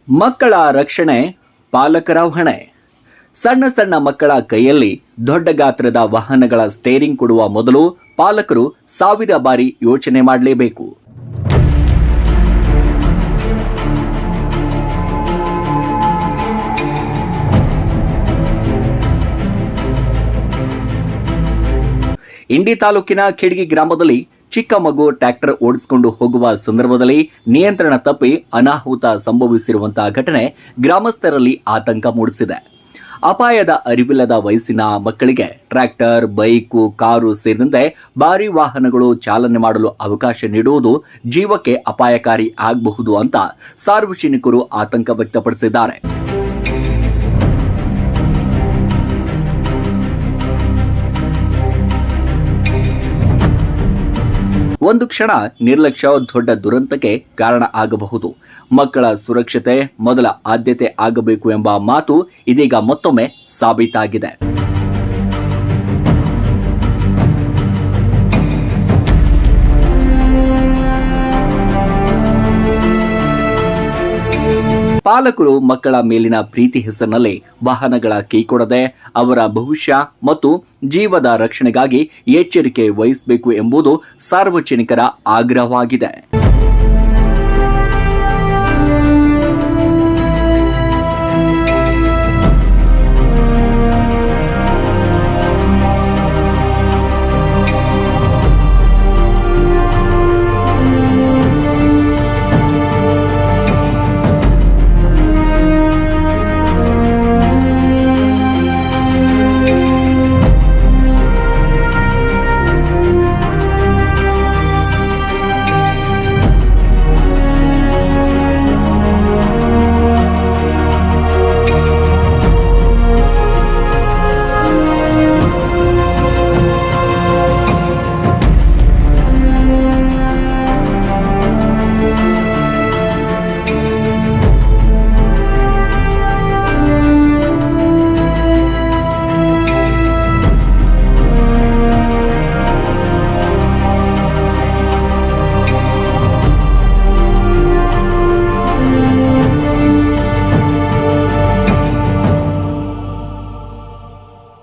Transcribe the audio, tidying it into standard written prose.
ಮಕ್ಕಳ ರಕ್ಷಣೆ ಪಾಲಕರ ಹೊಣೆ. ಸಣ್ಣ ಸಣ್ಣ ಮಕ್ಕಳ ಕೈಯಲ್ಲಿ ದೊಡ್ಡ ಗಾತ್ರದ ವಾಹನಗಳ ಸ್ಟೇರಿಂಗ್ ಕೊಡುವ ಮೊದಲು ಪಾಲಕರು 1000 ಬಾರಿ ಯೋಚನೆ ಮಾಡಲೇಬೇಕು. ಇಂಡಿ ತಾಲೂಕಿನ ಖೇಡ್ಗಿ ಗ್ರಾಮದಲ್ಲಿ ಚಿಕ್ಕ ಮಗು ಟ್ರ್ಯಾಕ್ಟರ್ ಓಡಿಸಿಕೊಂಡು ಹೋಗುವ ಸಂದರ್ಭದಲ್ಲಿ ನಿಯಂತ್ರಣ ತಪ್ಪಿ ಅನಾಹುತ ಸಂಭವಿಸಿರುವಂತಹ ಘಟನೆ ಗ್ರಾಮಸ್ಥರಲ್ಲಿ ಆತಂಕ ಮೂಡಿಸಿದೆ. ಅಪಾಯದ ಅರಿವಿಲ್ಲದ ವಯಸ್ಸಿನ ಮಕ್ಕಳಿಗೆ ಟ್ರ್ಯಾಕ್ಟರ್, ಬೈಕು, ಕಾರು ಸೇರಿದಂತೆ ಭಾರಿ ವಾಹನಗಳು ಚಾಲನೆ ಮಾಡಲು ಅವಕಾಶ ನೀಡುವುದು ಜೀವಕ್ಕೆ ಅಪಾಯಕಾರಿ ಆಗಬಹುದು ಅಂತ ಸಾರ್ವಜನಿಕರು ಆತಂಕ ವ್ಯಕ್ತಪಡಿಸಿದ್ದಾರೆ. ಒಂದು ಕ್ಷಣ ನಿರ್ಲಕ್ಷ್ಯ ದೊಡ್ಡ ದುರಂತಕ್ಕೆ ಕಾರಣ ಆಗಬಹುದು. ಮಕ್ಕಳ ಸುರಕ್ಷತೆ ಮೊದಲ ಆದ್ಯತೆ ಆಗಬೇಕು ಎಂಬ ಮಾತು ಇದೀಗ ಮತ್ತೊಮ್ಮೆ ಸಾಬೀತಾಗಿದೆ. ಪಾಲಕರು ಮಕ್ಕಳ ಮೇಲಿನ ಪ್ರೀತಿ ಹೆಸರಿನಲ್ಲಿ ವಾಹನಗಳ ಕೈಕೊಡದೆ ಅವರ ಭವಿಷ್ಯ ಮತ್ತು ಜೀವದ ರಕ್ಷಣೆಗಾಗಿ ಎಚ್ಚರಿಕೆ ವಹಿಸಬೇಕು ಎಂಬುದು ಸಾರ್ವಜನಿಕರ ಆಗ್ರಹವಾಗಿದೆ.